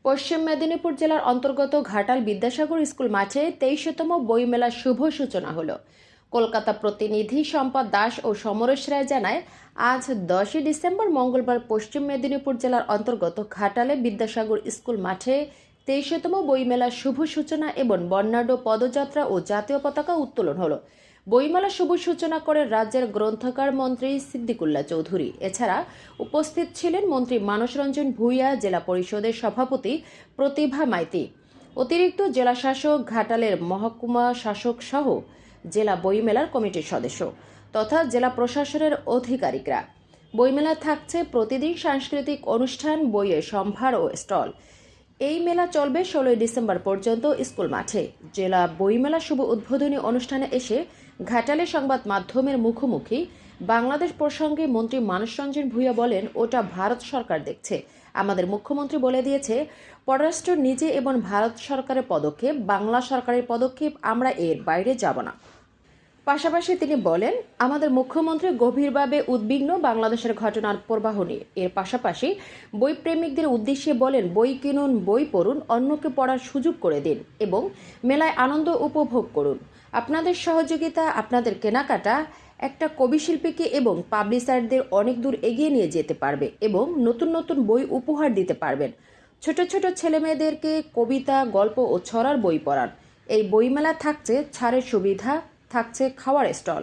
পশ্চিম মেদিনীপুর জেলার অন্তর্গত ঘাটাল বিদ্যাসাগর স্কুল মাঠে 23তম বইমেলার শুভ সূচনা হলো। কলকাতা প্রতিনিধি সম্পদ দাস ও সমরেশ রায় জানায়, আজ 10ই ডিসেম্বর মঙ্গলবার পশ্চিম মেদিনীপুর জেলার অন্তর্গত ঘাটালে বিদ্যাসাগর স্কুল মাঠে 23তম বইমেলার শুভ সূচনা এবং বর্ণাঢ্য পদযাত্রা ও জাতীয় পতাকা উত্তোলন হলো। বইমেলার শুভ সূচনা করেন রাজ্যের গ্রন্থাগার মন্ত্রী সিদ্দিকুল্লাহ চৌধুরী। এছাড়া উপস্থিত ছিলেন মন্ত্রী মানস রঞ্জন ভূঁইয়া, জেলা পরিষদের সভাপতি প্রতিভা মাইতি, অতিরিক্ত জেলা শাসক, ঘাটালের মহকুমা শাসক সহ জেলা বইমেলার কমিটির সদস্য তথা জেলা প্রশাসনের আধিকারিকরা। বইমেলা থাকছে প্রতিদিন সাংস্কৃতিক অনুষ্ঠান, বইয়ের সম্ভার ও স্টল। এই মেলা চলবে 16ই ডিসেম্বর পর্যন্ত স্কুল মাঠে। জেলা বইমেলা শুভ উদ্বোধনী অনুষ্ঠানে এসে ঘাটালে সংবাদ মাধ্যমের মুখোমুখি বাংলাদেশ প্রসঙ্গে মন্ত্রী মানস রঞ্জন ভূঁইয়া বলেন, ওটা ভারত সরকার দেখছে। আমাদের মুখ্যমন্ত্রী বলে দিয়েছে পররাষ্ট্র নিজে এবং ভারত সরকারের পদক্ষেপ, বাংলা সরকারের পদক্ষেপ, আমরা এর বাইরে যাব না। পাশাপাশি তিনি বলেন, আমাদের মুখ্যমন্ত্রী গভীরভাবে উদ্বিগ্ন বাংলাদেশের ঘটনার প্রবাহ নিয়ে। এর পাশাপাশি বই প্রেমিকদের উদ্দেশ্যে বলেন, বই কিনুন, বই পড়ুন, অন্যকে পড়ার সুযোগ করে দিন এবং মেলায় আনন্দ উপভোগ করুন। আপনাদের সহযোগিতা, আপনাদের কেনাকাটা একটা কবিশিল্পীকে এবং পাবলিশারদের অনেক দূর এগিয়ে নিয়ে যেতে পারবে এবং নতুন নতুন বই উপহার দিতে পারবেন। ছোট ছোট ছেলেমেয়েদেরকে কবিতা, গল্প ও ছড়ার বই পড়ান। এই বইমেলা থাকছে ছাড়ের সুবিধা, থাকছে খাওয়ার স্টল।